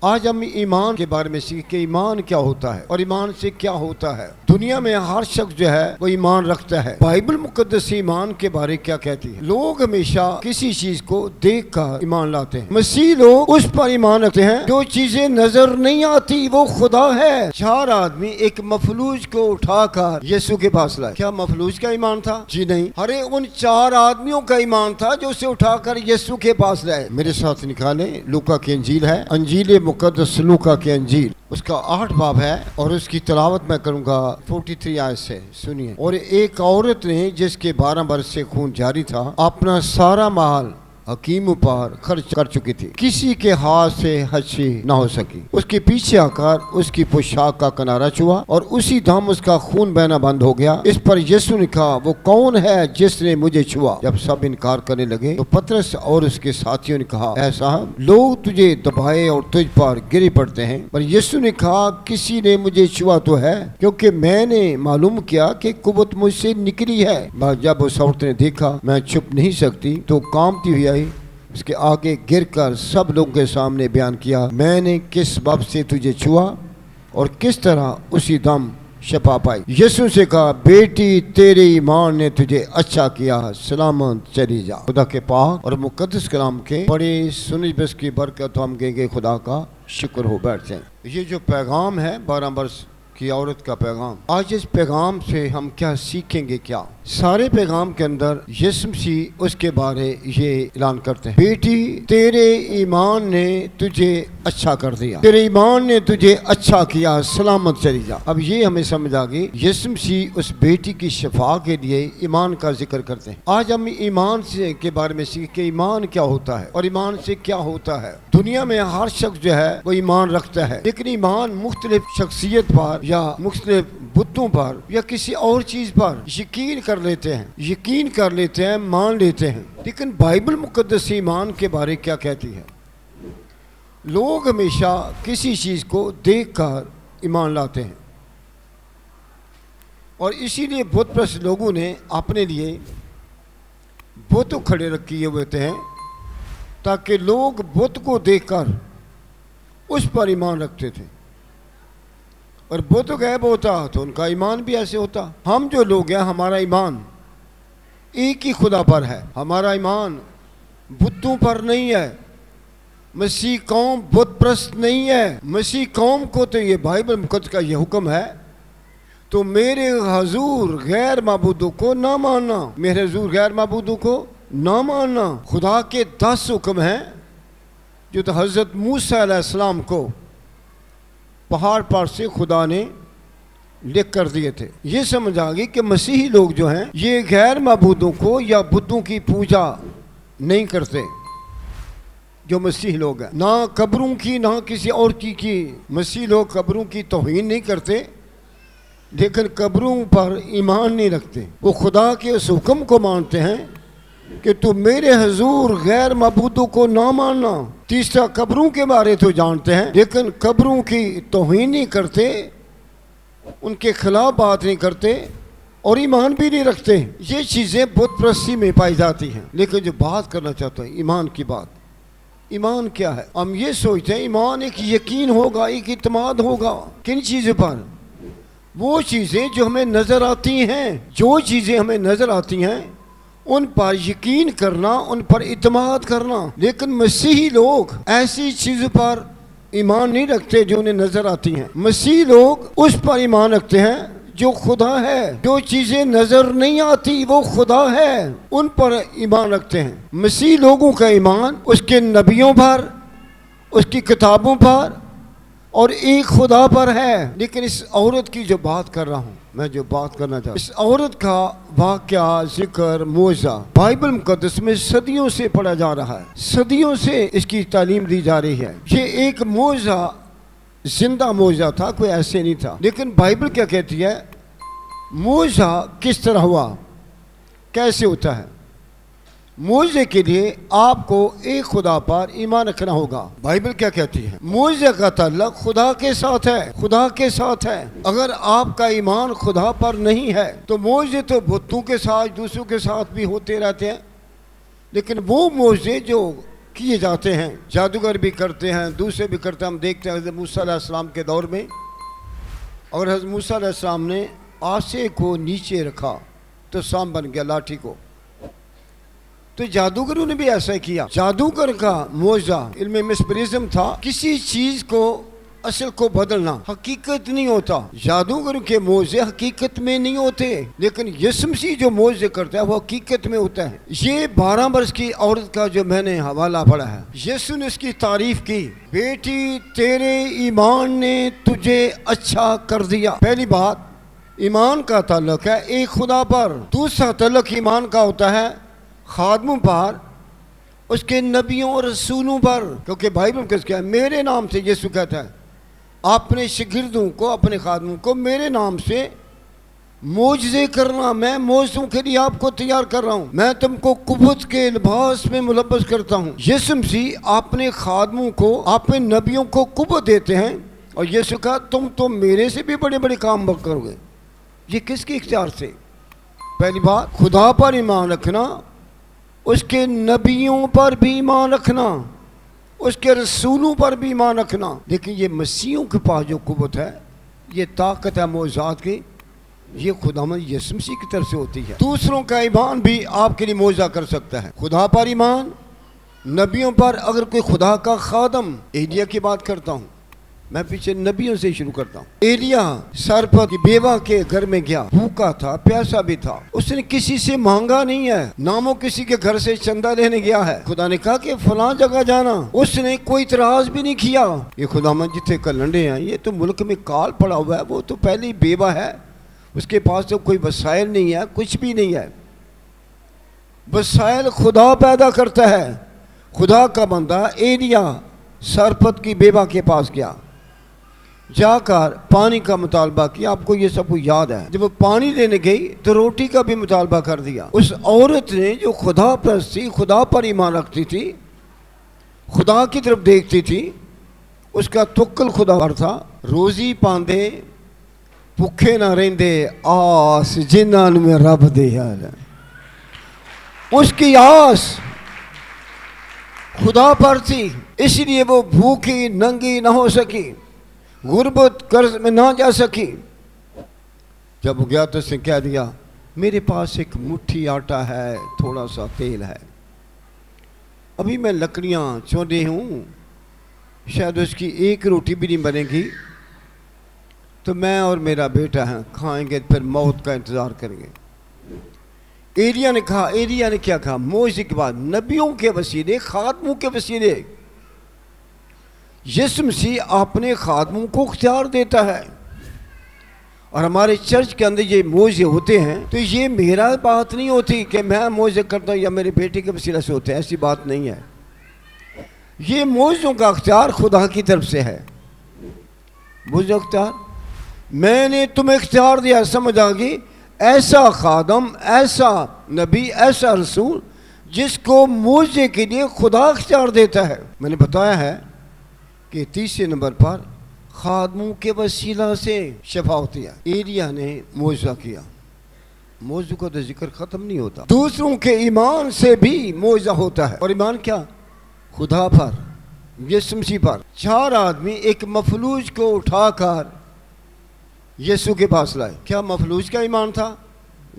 आज हम ईमान के बारे में सीख के ईमान क्या होता है और ईमान से क्या होता है। दुनिया में हर शख्स जो है वो ईमान रखता है। बाइबल मुकद्दस ईमान के बारे क्या कहती है। लोग हमेशा किसी चीज को देख कर ईमान लाते हैं। मसीह लोग उस पर ईमान रखते हैं जो चीजें नजर नहीं आती वो खुदा है। 4 आदमी एक मफलूज को उठाकर यीशु के पास लाए। क्या मफलूज का ईमान था? जी नहीं। अरे उन 4 आदमियों का ईमान था जो उसे उठाकर यीशु के पास लाए। मेरे साथ निकाले लूका की अंजील है, अंजील मुकद्दस लूका की अंजील, उसका 8 बाब है और उसकी तिलावत मैं करूंगा 43 आयत से। सुनिए। और एक औरत ने जिसके 12 बरस से खून जारी था अपना सारा माल हकीम पर खर्च कर चुकी थी, किसी के हाथ से हंसी न हो सकी। उसके पीछे आकर उसकी पोशाक का किनारा छुआ और उसी दम उसका खून बहना बंद हो गया। इस पर यीशु ने कहा, वो कौन है जिसने मुझे छुआ? जब सब इनकार करने लगे तो पतरस और उसके साथियों ने कहा, ऐ साहब, लोग तुझे दबाए और तुझ पर गिरे पड़ते हैं। पर यीशु ने कहा, किसी ने मुझे छुआ तो है, क्योंकि मैंने मालूम किया कि कुव्वत मुझसे निकली है। जब उस औरत ने देखा मैं छुप नहीं सकती तो कांपती हुई उसके आगे गिरकर सब लोगों के सामने बयान किया, मैंने किस बात से तुझे छुआ और किस तरह उसी दम शफा पाई। यीशु से कहा, बेटी तेरे ईमान ने तुझे अच्छा किया, सलामत चली जा। खुदा के पाक और मुकद्दस कलाम के बड़े सुनिबस की बरकत हम कहेंगे खुदा का शुक्र हो। बैठते हैं। ये जो पैगाम है 12 वर्ष की औरत का पैगाम, आज इस पैगाम से हम क्या सीखेंगे? क्या सारे पैगाम के अंदर यीशु मसीह उसके बारे ये ऐलान करते हैं, बेटी तेरे ईमान ने तुझे अच्छा कर दिया, तेरे ईमान ने तुझे अच्छा किया, सलामत चली जा। अब ये हमें समझ आ गई यीशु मसीह उस बेटी की शफा के लिए ईमान का जिक्र करते हैं। आज हम ईमान से के बारे में सीख के ईमान क्या होता है और ईमान से क्या होता है। दुनिया में हर शख्स जो है वो ईमान रखता है, लेकिन ईमान मुख्तलिफ शख्सियत पर या मुख्तलिफ बुतों पर या किसी और चीज पर यकीन कर लेते हैं, मान लेते हैं। लेकिन बाइबल मुकद्दस ईमान के बारे क्या कहती है। लोग हमेशा किसी चीज को देखकर ईमान लाते हैं और इसीलिए बुत परस्त लोगों ने अपने लिए बुत खड़े किए हुए होते हैं ताकि लोग बुत को देखकर उस पर ईमान रखते थे और बुत गायब होता तो उनका ईमान भी ऐसे होता। हम जो लोग हैं हमारा ईमान एक ही खुदा पर है, हमारा ईमान बुतों पर नहीं है। मसीह कौम बुत परस्त नहीं है। मसीह कौम को तो ये बाइबल मुकद्दस का ये हुक्म है, तो मेरे हजूर गैर माबूदों को ना मानना, मेरे हजूर गैर माबूदों को ना मानना। खुदा के 10 हुक्म हैं जो तो हजरत मूसा अलैहिस्सलाम को पहाड़ पर से खुदा ने लिख कर दिए थे। ये समझ आ गई कि मसीही लोग जो हैं ये गैर माबूदों को या बुतों की पूजा नहीं करते। जो मसीही लोग हैं ना कब्रों की ना किसी और की मसीही लोग कब्रों की तौहीन नहीं करते, लेकिन कब्रों पर ईमान नहीं रखते। वो खुदा के उस हुक्म को मानते हैं कि तू मेरे हजूर गैर माबूदों को ना मानना। तीसरा, कब्रों के बारे तो जानते हैं लेकिन कब्रों की तौहीन नहीं करते, उनके खिलाफ बात नहीं करते और ईमान भी नहीं रखते। ये चीज़ें बुत परस्ती में पाई जाती हैं। लेकिन जो बात करना चाहता है ईमान की बात, ईमान क्या है? हम ये सोचते हैं ईमान एक यकीन होगा, एक इत्मीनान होगा। किन चीज़ों पर? वो चीज़ें जो हमें नज़र आती हैं। जो चीज़ें हमें नज़र आती हैं उन पर यकीन करना, उन पर इत्मीनान करना। लेकिन मसीही लोग ऐसी चीज़ों पर ईमान नहीं रखते जो उन्हें नजर आती हैं। मसीह लोग उस पर ईमान रखते हैं जो खुदा है। जो चीजें नजर नहीं आती वो खुदा है, उन पर ईमान रखते हैं। मसीह लोगों का ईमान उसके नबियों पर, उसकी किताबों पर और एक खुदा पर है। लेकिन इस औरत की जो बात कर रहा हूँ, मैं जो बात करना चाहता हूँ, इस औरत का वाक़या, जिक्र, मौज़ा बाइबल मुकद्दस में सदियों से पढ़ा जा रहा है। सदियों से इसकी तालीम दी जा रही है। ये एक मौज़ा, जिंदा मौज़ा था, कोई ऐसे नहीं था। लेकिन बाइबल क्या कहती है, मौज़ा किस तरह हुआ, कैसे होता है। मौजे के लिए आपको एक खुदा पर ईमान रखना होगा। बाइबल क्या कहती है? मौजे का ताल्लुक खुदा के साथ है, खुदा के साथ है। अगर आपका ईमान खुदा पर नहीं है तो मौजे तो बुतों के साथ, दूसरों के साथ भी होते रहते हैं। लेकिन वो मौजे जो किए जाते हैं, जादूगर भी करते हैं, दूसरे भी करते हैं। हम देखते हैं हज़रत मूसा अलैहिस्सलाम के दौर में, और हज़रत मूसा अलैहिस्सलाम ने आसे को नीचे रखा तो सांप बन गया, लाठी को। तो जादूगरों ने भी ऐसा किया। जादूगर का मौजा इल्म मिस्परिज्म था, किसी चीज को असल को बदलना, हकीकत नहीं होता। जादूगर के मौजे हकीकत में नहीं होते, लेकिन यीशु मसीह जो मौजे करता है वो हकीकत में होता है। ये 12 वर्ष की औरत का जो मैंने हवाला पढ़ा है, यीशु ने उसकी तारीफ की, बेटी तेरे ईमान ने तुझे अच्छा कर दिया। पहली बात, ईमान का ताल्लुक है एक खुदा पर। दूसरा ताल्लुक ईमान का होता है खादमों पर, उसके नबियों और रसूलों पर, क्योंकि बाइबल में क्या है, मेरे नाम से यीशु कहता है अपने शागिर्दों को, अपने खादमों को मेरे नाम से मोजज़े करना, मैं मोजज़ों के लिए आपको तैयार कर रहा हूँ, मैं तुमको कुव्वत के लिबास में मुलब्बस करता हूँ। यीशु मसीह अपने खादमों को, अपने नबियों को कुव्वत देते हैं, और यीशु कहा तुम तो मेरे से भी बड़े बड़े काम करोगे। ये किसके इख्तियार से? पहली बात, खुदा पर ईमान रखना, उसके नबियों पर भी ईमान रखना, उसके रसूलों पर भी ईमान रखना। लेकिन ये मसीहों के पास जो कुव्वत है, ये ताकत है मौज़ात की, ये खुदावंद यीशु मसीह की तरफ से होती है। दूसरों का ईमान भी आपके लिए मौज़ा कर सकता है। खुदा पर ईमान, नबियों पर। अगर कोई खुदा का खादम, एलिया की बात करता हूँ मैं, पीछे नबियों से शुरू करता हूँ। एलिया सरपत की बेवा के घर में गया, भूखा था, प्यासा भी था, उसने किसी से मांगा नहीं है, ना वो किसी के घर से चंदा लेने गया है। खुदा ने कहा कि फलां जगह जाना, उसने कोई इतराज भी नहीं किया। ये खुदावंद जिथे कलंडे हैं, ये तो मुल्क में काल पड़ा हुआ है, वो तो पहले ही बेवा है, उसके पास तो कोई वसाइल नहीं है, कुछ भी नहीं है। वसाइल खुदा पैदा करता है। खुदा का बंदा एलिया सरपत की बेवा के पास गया, जाकर पानी का मुतालबा किया। आपको ये सब कुछ याद है। जब वो पानी लेने गई तो रोटी का भी मुतालबा कर दिया। उस औरत ने जो खुदा परस्त थी, खुदा पर ईमान रखती थी, खुदा की तरफ देखती थी, उसका तुक्कल खुदा पर था। रोजी पांदे भुखे ना रेंदे आस जिन्हां नूं मैं रब दे यार, उसकी आस खुदा पर थी, इसलिए वो भूखी नंगी ना हो सकी, गुर्बत कर्ज में ना जा सकी। जब गया तो उसने कह दिया मेरे पास एक मुट्ठी आटा है, थोड़ा सा तेल है, अभी मैं लकड़ियाँ चौंधे हूँ, शायद उसकी एक रोटी भी नहीं बनेगी, तो मैं और मेरा बेटा है खाएंगे, फिर मौत का इंतज़ार करेंगे। एलिया ने कहा, एलिया ने क्या कहा? मौजे के बाद नबियों के वसीले, खादमों के वसीले यीशु मसीह अपने खादमों को इख्तियार देता है। और हमारे चर्च के अंदर ये मौजे होते हैं, तो ये मेरा बात नहीं होती कि मैं मौजे करता हूँ या मेरे बेटे के वसीले से होते हैं, ऐसी बात नहीं है। ये मौजों का इख्तियार खुदा की तरफ से है। मौजों का इख्तियार मैंने तुम्हें इख्तियार दिया, समझ आ गई? ऐसा खादम, ऐसा नबी, ऐसा रसूल जिसको मौजे के लिए खुदा इख्तियार देता है। मैंने बताया है कि तीसरे नंबर पर खादमों के वसीला से शफा होती है। एलिया ने मौजा किया, मौजू का तो जिक्र खत्म नहीं होता। दूसरों के ईमान से भी मौजा होता है। और ईमान क्या? खुदा पर, यीशु मसीह पर। 4 आदमी एक मफलूज को उठाकर यीशु के पास लाए। क्या मफलूज का ईमान था?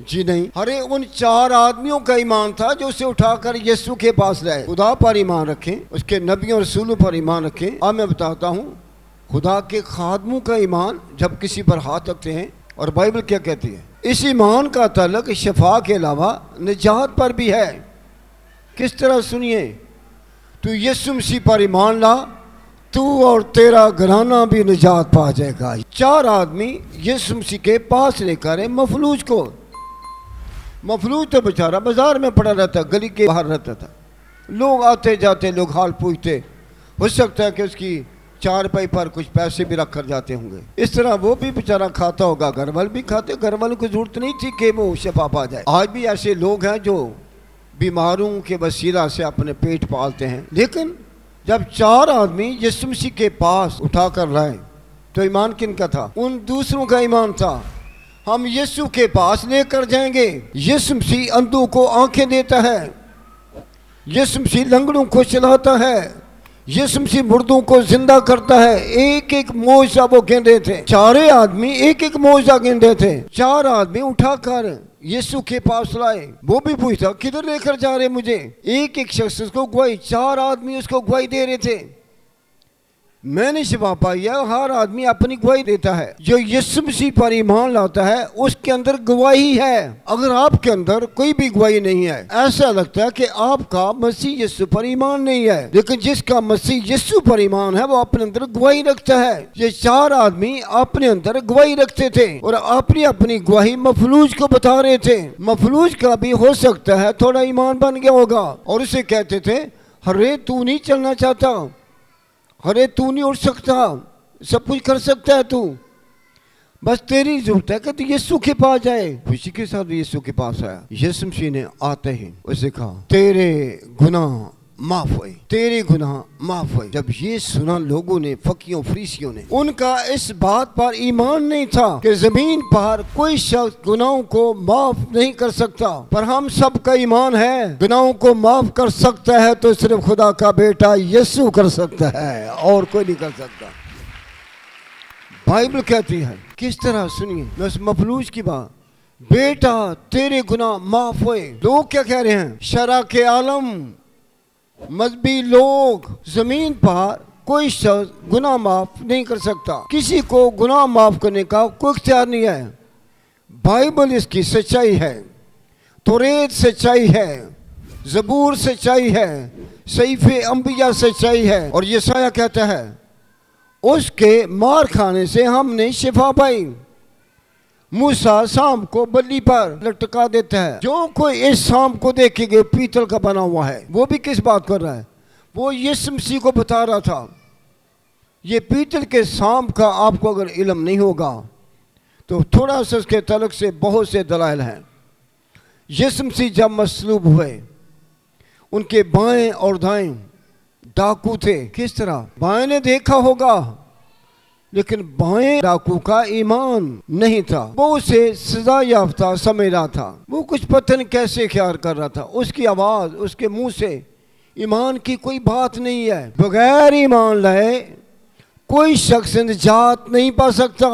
जी नहीं। अरे उन 4 आदमियों का ईमान था जो उसे उठाकर यीशु के पास लाए। खुदा पर ईमान रखें, उसके नबियों और रसूलों पर ईमान रखें। अब मैं बताता हूँ खुदा के खादमों का ईमान जब किसी पर हाथ रखते हैं, और बाइबल क्या कहती है, इस ईमान का ताल्लुक शफा के अलावा निजात पर भी है। किस तरह? सुनिए, तू यीशु मसीह पर ईमान ला, तू और तेरा घराना भी निजात पा जाएगा। 4 आदमी यीशु मसीह के पास लेकर मफलूज को। मफलूज तो बेचारा बाजार में पड़ा रहता, गली के बाहर रहता था, लोग आते जाते, लोग हाल पूछते, हो सकता है कि उसकी 4 पाई पर कुछ पैसे भी रख कर जाते होंगे। इस तरह वो भी बेचारा खाता होगा, घर वाले भी खाते। घर वालों को जरूरत नहीं थी कि वो शफा पा जाए। आज भी ऐसे लोग हैं जो बीमारों के वसीला से अपने पेट पालते हैं। लेकिन जब 4 आदमी यीशु मसीह के पास उठा कर लाए तो ईमान किनका था? उन दूसरों का ईमान था। हम यीशु के पास लेकर जाएंगे। यीशु मसीह अंधों को आंखें देता है, यीशु मसीह लंगड़ों को चलाता है, यीशु मसीह मुर्दों को जिंदा करता है। एक एक मौजज़ा वो गिन रहे थे, चारे आदमी एक एक मौजज़ा गिन रहे थे। 4 आदमी उठाकर यीशु के पास लाए, वो भी पूछता किधर लेकर जा रहे मुझे। एक एक शख्स उसको गवाही, 4 आदमी उसको गवाही दे रहे थे। मैंने जवाब पाया, हर आदमी अपनी गवाही देता है। जो यीशु मसीह पर ईमान लाता है उसके अंदर गवाही है। अगर आपके अंदर कोई भी गवाही नहीं है, ऐसा लगता है कि आपका मसीह यीशु पर ईमान नहीं है। लेकिन जिसका मसीह यीशु पर ईमान है वो अपने अंदर गवाही रखता है। ये 4 आदमी अपने अंदर गवाही रखते थे और अपनी अपनी गवाही मफलूज को बता रहे थे। मफलूज का भी हो सकता है थोड़ा ईमान बन गया होगा और उसे कहते थे, अरे तू नहीं चलना चाहता, अरे तू नहीं उठ सकता, सब कुछ कर सकता है तू, बस तेरी जरूरत है कि तू यीशु के पास जाए। खुशी के साथ यीशु के पास आया। यीशु मसीह ने आते ही उसे कहा, तेरे गुनाह माफ हुए, तेरे गुनाह माफ हुए। जब ये सुना लोगों ने, फकीयों फरीसियों ने, उनका इस बात पर ईमान नहीं था कि जमीन पर कोई शख्स गुनाहों को माफ नहीं कर सकता। पर हम सब का ईमान है गुनाहों को माफ कर सकता है तो सिर्फ खुदा का बेटा यीशु कर सकता है, और कोई नहीं कर सकता। बाइबल कहती है, किस तरह सुनिए मैं उस मफलूज की बात, बेटा तेरे गुनाह माफ हुए। लोग क्या कह रहे हैं, शरा के आलम, मजहबी लोग, जमीन पर कोई शख्स गुनाह माफ नहीं कर सकता, किसी को गुनाह माफ करने का कोई इख्तियार नहीं है। बाइबल इसकी सच्चाई है, तौरात सच्चाई है, ज़बूर सच्चाई है, सहीफ़े अंबिया सच्चाई है। और यशायाह कहता है, उसके मार खाने से हमने शिफा पाई। मूसा सांप को बल्ली पर लटका देता है। जो कोई इस सांप को देखेंगे पीतल का बना हुआ है, वो भी किस बात कर रहा है, वो यीशु मसीह को बता रहा था। ये पीतल के सांप का आपको अगर इल्म नहीं होगा तो थोड़ा सा उसके तलक से बहुत से दलाइल हैं। यीशु मसीह जब मसलूब हुए, उनके बाएं और दाएं डाकू थे। किस तरह, बाएं ने देखा होगा लेकिन बाएं डाकू का ईमान नहीं था, वो उसे सजा याफ्ता समझ रहा था। वो कुछ पता नहीं कैसे ख्याल कर रहा था, उसकी आवाज, उसके मुंह से ईमान की कोई बात नहीं है। बगैर ईमान लाए कोई शख्स निजात नहीं पा सकता।